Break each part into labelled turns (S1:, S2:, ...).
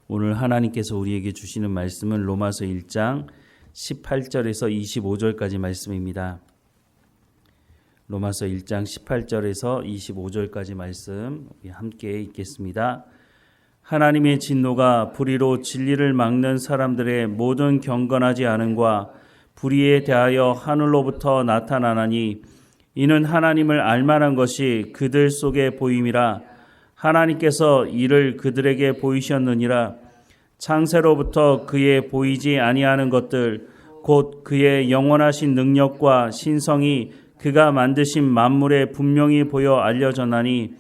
S1: 오늘 하나님께서 우리에게 주시는 말씀은 로마서 1장 18절에서 25절까지 말씀입니다. 로마서 1장 18절에서 25절까지 말씀 함께 읽겠습니다. 하나님의 진노가 불의로 진리를 막는 사람들의 모든 경건하지 않음과 불의에 대하여 하늘로부터 나타나나니 이는 하나님을 알만한 것이 그들 속에 보임이라. 하나님께서 이를 그들에게 보이셨느니라. 창세로부터 그의 보이지 아니하는 것들 곧 그의 영원하신 능력과 신성이 그가 만드신 만물에 분명히 보여 알려졌나니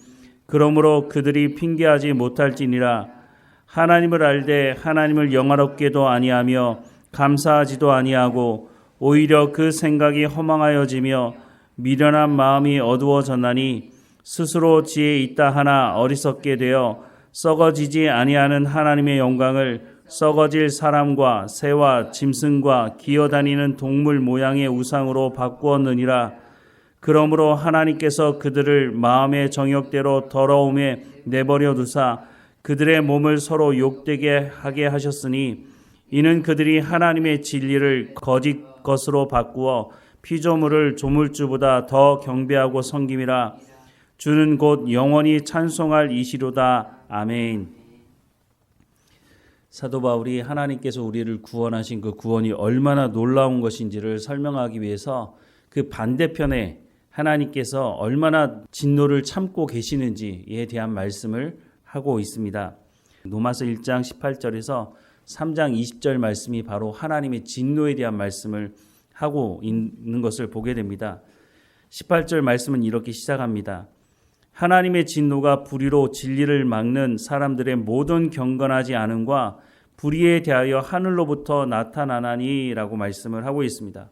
S1: 그러므로 그들이 핑계하지 못할지니라. 하나님을 알되 하나님을 영화롭게도 아니하며 감사하지도 아니하고 오히려 그 생각이 허망하여지며 미련한 마음이 어두워졌나니 스스로 지혜 있다 하나 어리석게 되어 썩어지지 아니하는 하나님의 영광을 썩어질 사람과 새와 짐승과 기어다니는 동물 모양의 우상으로 바꾸었느니라. 그러므로 하나님께서 그들을 마음의 정욕대로 더러움에 내버려 두사 그들의 몸을 서로 욕되게 하게 하셨으니 이는 그들이 하나님의 진리를 거짓 것으로 바꾸어 피조물을 조물주보다 더 경배하고 섬김이라. 주는 곧 영원히 찬송할 이시로다. 아멘. 사도 바울이 하나님께서 우리를 구원하신 그 구원이 얼마나 놀라운 것인지를 설명하기 위해서 그 반대편에 하나님께서 얼마나 진노를 참고 계시는지에 대한 말씀을 하고 있습니다. 로마서 1장 18절에서 3장 20절 말씀이 바로 하나님의 진노에 대한 말씀을 하고 있는 것을 보게 됩니다. 18절 말씀은 이렇게 시작합니다. 하나님의 진노가 불의로 진리를 막는 사람들의 모든 경건하지 않음과 불의에 대하여 하늘로부터 나타나나니 라고 말씀을 하고 있습니다.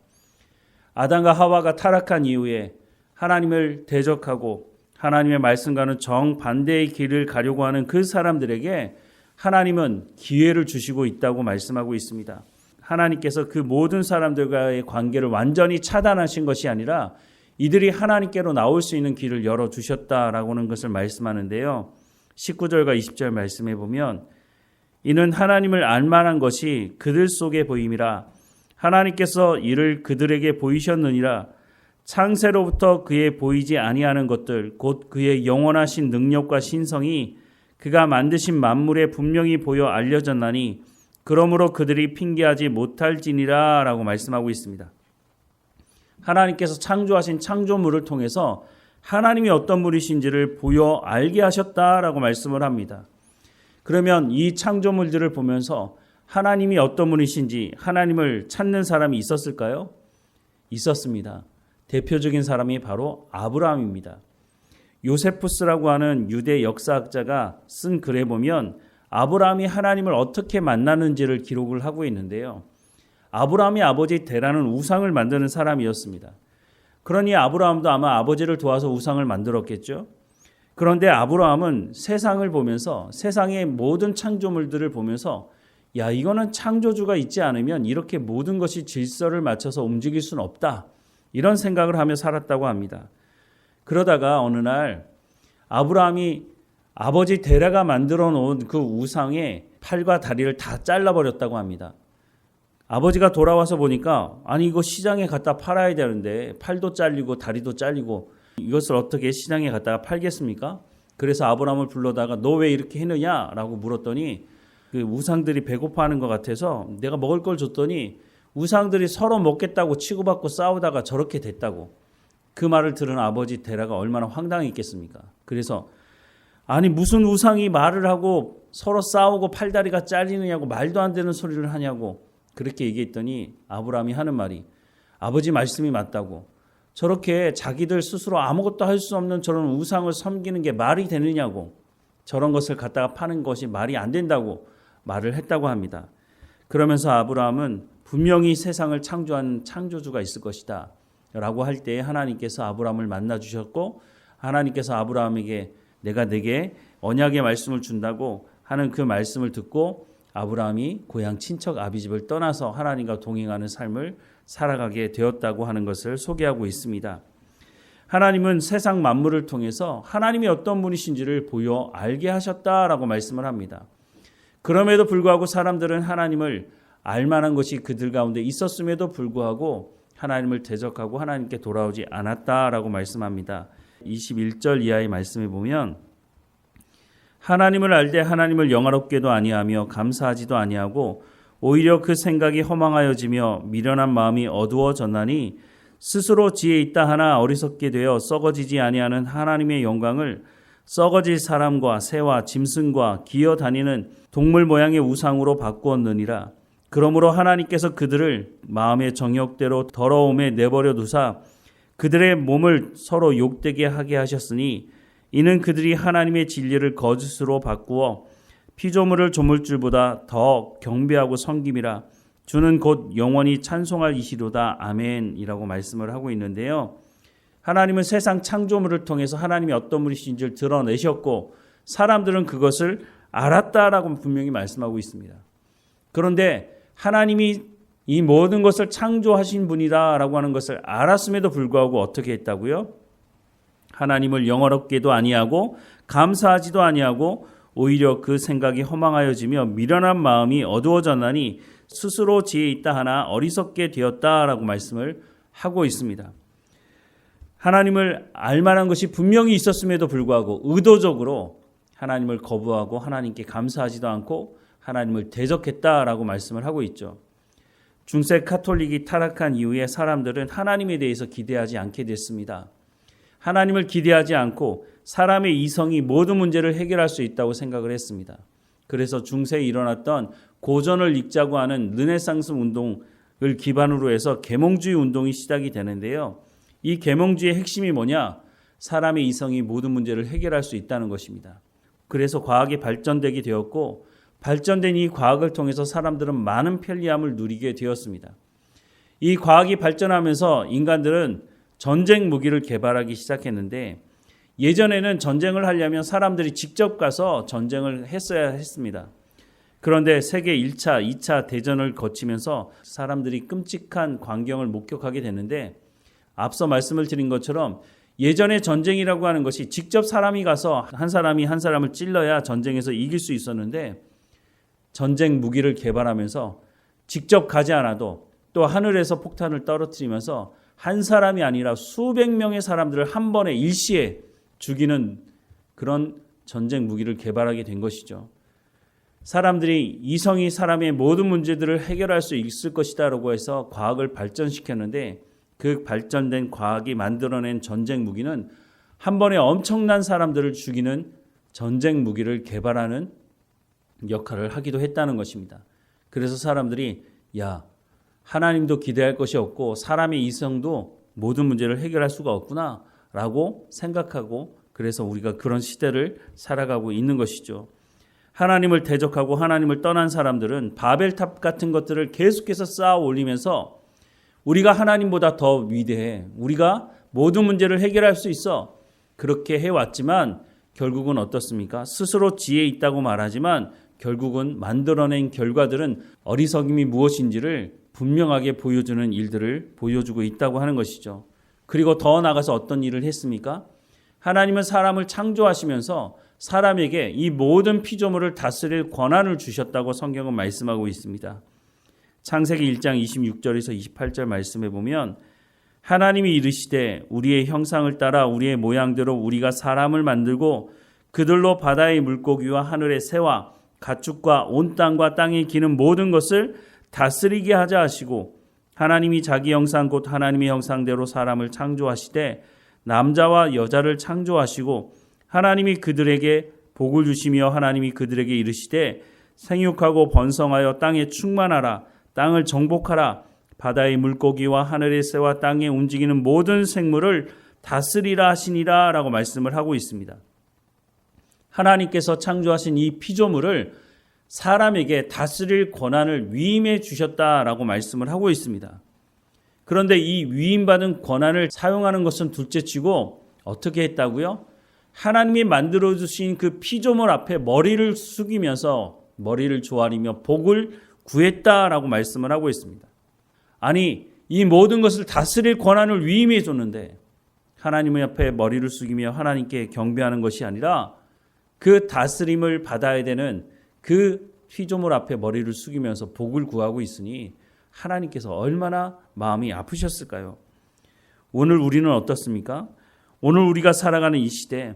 S1: 아담과 하와가 타락한 이후에 하나님을 대적하고 하나님의 말씀과는 정반대의 길을 가려고 하는 그 사람들에게 하나님은 기회를 주시고 있다고 말씀하고 있습니다. 하나님께서 그 모든 사람들과의 관계를 완전히 차단하신 것이 아니라 이들이 하나님께로 나올 수 있는 길을 열어주셨다라고 하는 것을 말씀하는데요. 19절과 20절 말씀해 보면 이는 하나님을 알만한 것이 그들 속에 보임이라. 하나님께서 이를 그들에게 보이셨느니라. 창세로부터 그의 보이지 아니하는 것들 곧 그의 영원하신 능력과 신성이 그가 만드신 만물에 분명히 보여 알려졌나니 그러므로 그들이 핑계하지 못할지니라 라고 말씀하고 있습니다. 하나님께서 창조하신 창조물을 통해서 하나님이 어떤 분이신지를 보여 알게 하셨다라고 말씀을 합니다. 그러면 이 창조물들을 보면서 하나님이 어떤 분이신지 하나님을 찾는 사람이 있었을까요? 있었습니다. 대표적인 사람이 바로 아브라함입니다. 요세푸스라고 하는 유대 역사학자가 쓴 글에 보면 아브라함이 하나님을 어떻게 만나는지를 기록을 하고 있는데요. 아브라함의 아버지 데라는 우상을 만드는 사람이었습니다. 그러니 아브라함도 아마 아버지를 도와서 우상을 만들었겠죠. 그런데 아브라함은 세상을 보면서 세상의 모든 창조물들을 보면서 야, 이거는 창조주가 있지 않으면 이렇게 모든 것이 질서를 맞춰서 움직일 수는 없다. 이런 생각을 하며 살았다고 합니다. 그러다가 어느 날 아브라함이 아버지 데라가 만들어 놓은 그 우상의 팔과 다리를 다 잘라버렸다고 합니다. 아버지가 돌아와서 보니까 아니 이거 시장에 갖다 팔아야 되는데 팔도 잘리고 다리도 잘리고 이것을 어떻게 시장에 갖다가 팔겠습니까? 그래서 아브라함을 불러다가 너 왜 이렇게 했느냐라고 물었더니 그 우상들이 배고파하는 것 같아서 내가 먹을 걸 줬더니 우상들이 서로 먹겠다고 치고받고 싸우다가 저렇게 됐다고. 그 말을 들은 아버지 데라가 얼마나 황당했겠습니까? 그래서 아니 무슨 우상이 말을 하고 서로 싸우고 팔다리가 잘리느냐고 말도 안 되는 소리를 하냐고 그렇게 얘기했더니 아브라함이 하는 말이 아버지 말씀이 맞다고. 저렇게 자기들 스스로 아무것도 할 수 없는 저런 우상을 섬기는 게 말이 되느냐고. 저런 것을 갖다가 파는 것이 말이 안 된다고 말을 했다고 합니다. 그러면서 아브라함은 분명히 세상을 창조한 창조주가 있을 것이다 라고 할 때 하나님께서 아브라함을 만나 주셨고 하나님께서 아브라함에게 내가 네게 언약의 말씀을 준다고 하는 그 말씀을 듣고 아브라함이 고향 친척 아비집을 떠나서 하나님과 동행하는 삶을 살아가게 되었다고 하는 것을 소개하고 있습니다. 하나님은 세상 만물을 통해서 하나님이 어떤 분이신지를 보여 알게 하셨다라고 말씀을 합니다. 그럼에도 불구하고 사람들은 하나님을 알만한 것이 그들 가운데 있었음에도 불구하고 하나님을 대적하고 하나님께 돌아오지 않았다라고 말씀합니다. 21절 이하의 말씀에 보면 하나님을 알되 하나님을 영화롭게도 아니하며 감사하지도 아니하고 오히려 그 생각이 허망하여지며 미련한 마음이 어두워졌나니 스스로 지혜 있다 하나 어리석게 되어 썩어지지 아니하는 하나님의 영광을 썩어질 사람과 새와 짐승과 기어다니는 동물 모양의 우상으로 바꾸었느니라. 그러므로 하나님께서 그들을 마음의 정욕대로 더러움에 내버려 두사 그들의 몸을 서로 욕되게 하게 하셨으니 이는 그들이 하나님의 진리를 거짓으로 바꾸어 피조물을 조물줄보다 더 경배하고 섬김이라. 주는 곧 영원히 찬송할 이시로다. 아멘이라고 말씀을 하고 있는데요. 하나님은 세상 창조물을 통해서 하나님이 어떤 분이신지를 드러내셨고 사람들은 그것을 알았다라고 분명히 말씀하고 있습니다. 그런데 하나님이 이 모든 것을 창조하신 분이다라고 하는 것을 알았음에도 불구하고 어떻게 했다고요? 하나님을 영화롭게도 아니하고 감사하지도 아니하고 오히려 그 생각이 허망하여지며 미련한 마음이 어두워졌나니 스스로 지혜 있다 하나 어리석게 되었다라고 말씀을 하고 있습니다. 하나님을 알만한 것이 분명히 있었음에도 불구하고 의도적으로 하나님을 거부하고 하나님께 감사하지도 않고 하나님을 대적했다라고 말씀을 하고 있죠. 중세 카톨릭이 타락한 이후에 사람들은 하나님에 대해서 기대하지 않게 됐습니다. 하나님을 기대하지 않고 사람의 이성이 모든 문제를 해결할 수 있다고 생각을 했습니다. 그래서 중세에 일어났던 고전을 읽자고 하는 르네상스 운동을 기반으로 해서 계몽주의 운동이 시작이 되는데요. 이 계몽주의의 핵심이 뭐냐? 사람의 이성이 모든 문제를 해결할 수 있다는 것입니다. 그래서 과학이 발전되게 되었고 발전된 이 과학을 통해서 사람들은 많은 편리함을 누리게 되었습니다. 이 과학이 발전하면서 인간들은 전쟁 무기를 개발하기 시작했는데 예전에는 전쟁을 하려면 사람들이 직접 가서 전쟁을 했어야 했습니다. 그런데 세계 1차, 2차 대전을 거치면서 사람들이 끔찍한 광경을 목격하게 됐는데 앞서 말씀을 드린 것처럼 예전에 전쟁이라고 하는 것이 직접 사람이 가서 한 사람이 한 사람을 찔러야 전쟁에서 이길 수 있었는데 전쟁 무기를 개발하면서 직접 가지 않아도 또 하늘에서 폭탄을 떨어뜨리면서 한 사람이 아니라 수백 명의 사람들을 한 번에 일시에 죽이는 그런 전쟁 무기를 개발하게 된 것이죠. 사람들이 이성이 사람의 모든 문제들을 해결할 수 있을 것이다라고 해서 과학을 발전시켰는데 그 발전된 과학이 만들어낸 전쟁 무기는 한 번에 엄청난 사람들을 죽이는 전쟁 무기를 개발하는 역할을 하기도 했다는 것입니다. 그래서 사람들이 하나님도 기대할 것이 없고 사람의 이성도 모든 문제를 해결할 수가 없구나 라고 생각하고 그래서 우리가 그런 시대를 살아가고 있는 것이죠. 하나님을 대적하고 하나님을 떠난 사람들은 바벨탑 같은 것들을 계속해서 쌓아 올리면서 우리가 하나님보다 더 위대해. 우리가 모든 문제를 해결할 수 있어. 그렇게 해왔지만 결국은 어떻습니까? 스스로 지혜 있다고 말하지만 결국은 만들어낸 결과들은 어리석임이 무엇인지를 분명하게 보여주는 일들을 보여주고 있다고 하는 것이죠. 그리고 더 나아가서 어떤 일을 했습니까? 하나님은 사람을 창조하시면서 사람에게 이 모든 피조물을 다스릴 권한을 주셨다고 성경은 말씀하고 있습니다. 창세기 1장 26절에서 28절 말씀에 보면 하나님이 이르시되 우리의 형상을 따라 우리의 모양대로 우리가 사람을 만들고 그들로 바다의 물고기와 하늘의 새와 가축과 온 땅과 땅에 기는 모든 것을 다스리게 하자 하시고 하나님이 자기 형상 곧 하나님의 형상대로 사람을 창조하시되 남자와 여자를 창조하시고 하나님이 그들에게 복을 주시며 하나님이 그들에게 이르시되 생육하고 번성하여 땅에 충만하라 땅을 정복하라 바다의 물고기와 하늘의 새와 땅에 움직이는 모든 생물을 다스리라 하시니라 라고 말씀을 하고 있습니다. 하나님께서 창조하신 이 피조물을 사람에게 다스릴 권한을 위임해 주셨다라고 말씀을 하고 있습니다. 그런데 이 위임받은 권한을 사용하는 것은 둘째치고 어떻게 했다고요? 하나님이 만들어주신 그 피조물 앞에 머리를 숙이면서 머리를 조아리며 복을 구했다라고 말씀을 하고 있습니다. 아니 이 모든 것을 다스릴 권한을 위임해 줬는데 하나님 옆에 머리를 숙이며 하나님께 경배하는 것이 아니라 그 다스림을 받아야 되는 그 피조물 앞에 머리를 숙이면서 복을 구하고 있으니 하나님께서 얼마나 마음이 아프셨을까요? 오늘 우리는 어떻습니까? 오늘 우리가 살아가는 이 시대,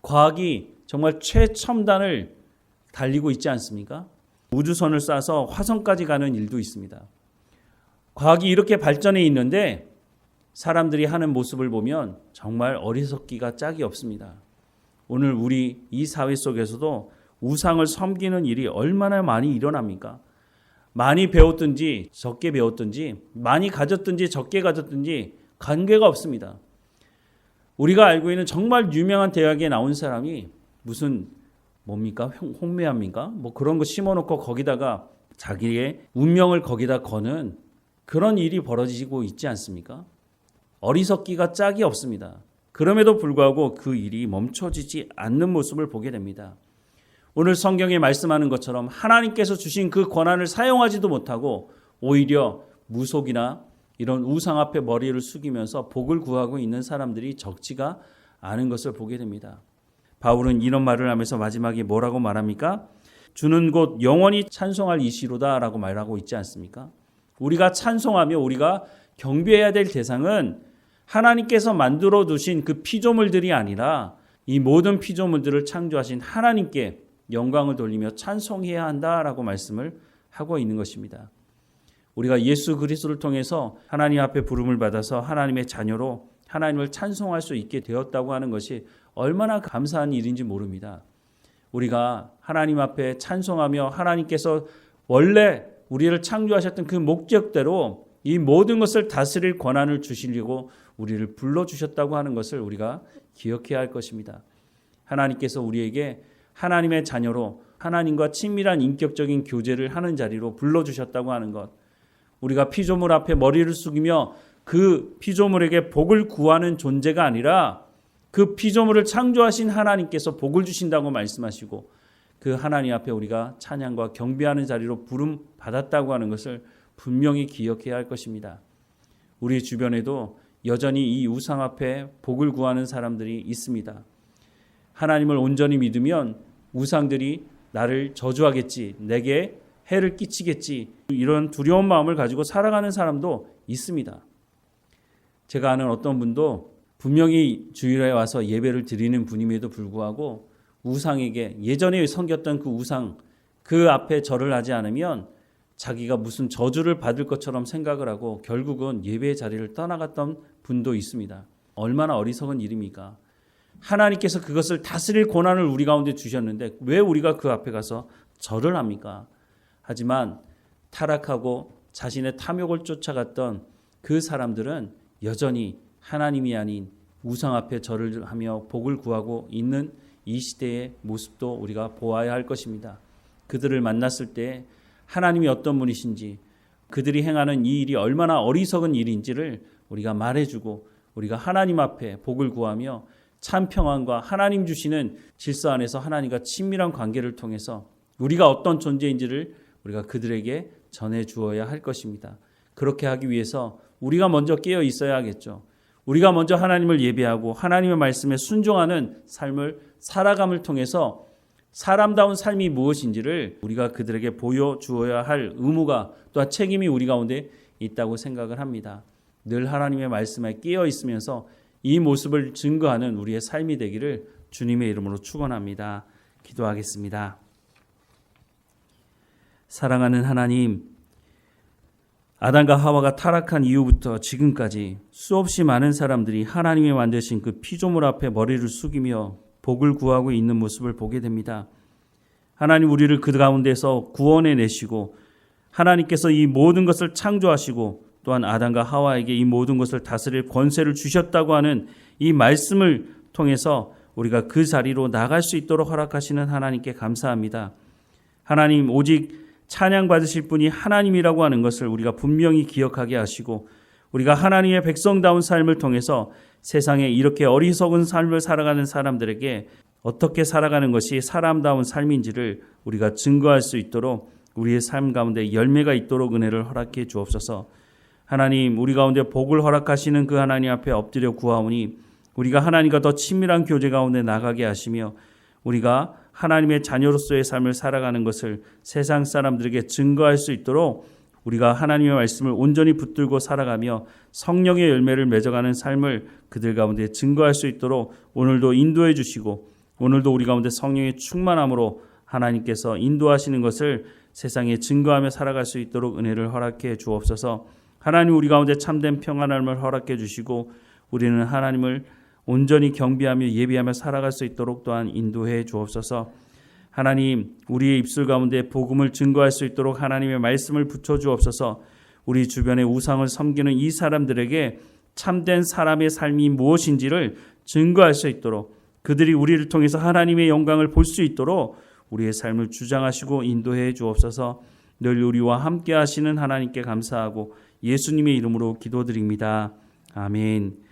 S1: 과학이 정말 최첨단을 달리고 있지 않습니까? 우주선을 쏴서 화성까지 가는 일도 있습니다. 과학이 이렇게 발전해 있는데 사람들이 하는 모습을 보면 정말 어리석기가 짝이 없습니다. 오늘 우리 이 사회 속에서도 우상을 섬기는 일이 얼마나 많이 일어납니까? 많이 배웠든지 적게 배웠든지 많이 가졌든지 적게 가졌든지 관계가 없습니다. 우리가 알고 있는 정말 유명한 대학에 나온 사람이 무슨 뭡니까? 홍매합니까? 뭐 그런 거 심어놓고 거기다가 자기의 운명을 거기다 거는 그런 일이 벌어지고 있지 않습니까? 어리석기가 짝이 없습니다. 그럼에도 불구하고 그 일이 멈춰지지 않는 모습을 보게 됩니다. 오늘 성경에 말씀하는 것처럼 하나님께서 주신 그 권한을 사용하지도 못하고 오히려 무속이나 이런 우상 앞에 머리를 숙이면서 복을 구하고 있는 사람들이 적지가 않은 것을 보게 됩니다. 바울은 이런 말을 하면서 마지막에 뭐라고 말합니까? 주는 곧 영원히 찬송할 이시로다 라고 말하고 있지 않습니까? 우리가 찬송하며 우리가 경배해야 될 대상은 하나님께서 만들어 두신 그 피조물들이 아니라 이 모든 피조물들을 창조하신 하나님께 영광을 돌리며 찬송해야 한다라고 말씀을 하고 있는 것입니다. 우리가 예수 그리스도를 통해서 하나님 앞에 부름을 받아서 하나님의 자녀로 하나님을 찬송할 수 있게 되었다고 하는 것이 얼마나 감사한 일인지 모릅니다. 우리가 하나님 앞에 찬송하며 하나님께서 원래 우리를 창조하셨던 그 목적대로 이 모든 것을 다스릴 권한을 주시려고 우리를 불러주셨다고 하는 것을 우리가 기억해야 할 것입니다. 하나님께서 우리에게 하나님의 자녀로 하나님과 친밀한 인격적인 교제를 하는 자리로 불러주셨다고 하는 것, 우리가 피조물 앞에 머리를 숙이며 그 피조물에게 복을 구하는 존재가 아니라 그 피조물을 창조하신 하나님께서 복을 주신다고 말씀하시고 그 하나님 앞에 우리가 찬양과 경배하는 자리로 부름 받았다고 하는 것을 분명히 기억해야 할 것입니다. 우리 주변에도 여전히 이 우상 앞에 복을 구하는 사람들이 있습니다. 하나님을 온전히 믿으면 우상들이 나를 저주하겠지, 내게 해를 끼치겠지, 이런 두려운 마음을 가지고 살아가는 사람도 있습니다. 제가 아는 어떤 분도 분명히 주일에 와서 예배를 드리는 분임에도 불구하고 우상에게 예전에 섬겼던 그 우상 그 앞에 절을 하지 않으면 자기가 무슨 저주를 받을 것처럼 생각을 하고 결국은 예배의 자리를 떠나갔던 분도 있습니다. 얼마나 어리석은 일입니까? 하나님께서 그것을 다스릴 권한을 우리 가운데 주셨는데 왜 우리가 그 앞에 가서 절을 합니까? 하지만 타락하고 자신의 탐욕을 쫓아갔던 그 사람들은 여전히 하나님이 아닌 우상 앞에 절을 하며 복을 구하고 있는 이 시대의 모습도 우리가 보아야 할 것입니다. 그들을 만났을 때 하나님이 어떤 분이신지, 그들이 행하는 이 일이 얼마나 어리석은 일인지를 우리가 말해주고 우리가 하나님 앞에 복을 구하며 참 평안과 하나님 주시는 질서 안에서 하나님과 친밀한 관계를 통해서 우리가 어떤 존재인지를 우리가 그들에게 전해 주어야 할 것입니다. 그렇게 하기 위해서 우리가 먼저 깨어 있어야 하겠죠. 우리가 먼저 하나님을 예배하고 하나님의 말씀에 순종하는 삶을 살아감을 통해서 사람다운 삶이 무엇인지를 우리가 그들에게 보여주어야 할 의무가 또한 책임이 우리 가운데 있다고 생각을 합니다. 늘 하나님의 말씀에 깨어 있으면서 이 모습을 증거하는 우리의 삶이 되기를 주님의 이름으로 축원합니다. 기도하겠습니다. 사랑하는 하나님, 아담과 하와가 타락한 이후부터 지금까지 수없이 많은 사람들이 하나님이 만드신 그 피조물 앞에 머리를 숙이며 복을 구하고 있는 모습을 보게 됩니다. 하나님, 우리를 그 가운데서 구원해 내시고 하나님께서 이 모든 것을 창조하시고 또한 아담과 하와에게 이 모든 것을 다스릴 권세를 주셨다고 하는 이 말씀을 통해서 우리가 그 자리로 나갈 수 있도록 허락하시는 하나님께 감사합니다. 하나님, 오직 찬양 받으실 분이 하나님이라고 하는 것을 우리가 분명히 기억하게 하시고 우리가 하나님의 백성다운 삶을 통해서 세상에 이렇게 어리석은 삶을 살아가는 사람들에게 어떻게 살아가는 것이 사람다운 삶인지를 우리가 증거할 수 있도록 우리의 삶 가운데 열매가 있도록 은혜를 허락해 주옵소서. 하나님, 우리 가운데 복을 허락하시는 그 하나님 앞에 엎드려 구하오니 우리가 하나님과 더 친밀한 교제 가운데 나가게 하시며 우리가 하나님의 자녀로서의 삶을 살아가는 것을 세상 사람들에게 증거할 수 있도록 우리가 하나님의 말씀을 온전히 붙들고 살아가며 성령의 열매를 맺어가는 삶을 그들 가운데 증거할 수 있도록 오늘도 인도해 주시고, 오늘도 우리 가운데 성령의 충만함으로 하나님께서 인도하시는 것을 세상에 증거하며 살아갈 수 있도록 은혜를 허락해 주옵소서. 하나님, 우리 가운데 참된 평안함을 허락해 주시고 우리는 하나님을 온전히 경배하며 예배하며 살아갈 수 있도록 또한 인도해 주옵소서. 하나님, 우리의 입술 가운데 복음을 증거할 수 있도록 하나님의 말씀을 붙여 주옵소서. 우리 주변의 우상을 섬기는 이 사람들에게 참된 사람의 삶이 무엇인지를 증거할 수 있도록, 그들이 우리를 통해서 하나님의 영광을 볼 수 있도록 우리의 삶을 주장하시고 인도해 주옵소서. 늘 우리와 함께 하시는 하나님께 감사하고 예수님의 이름으로 기도드립니다. 아멘.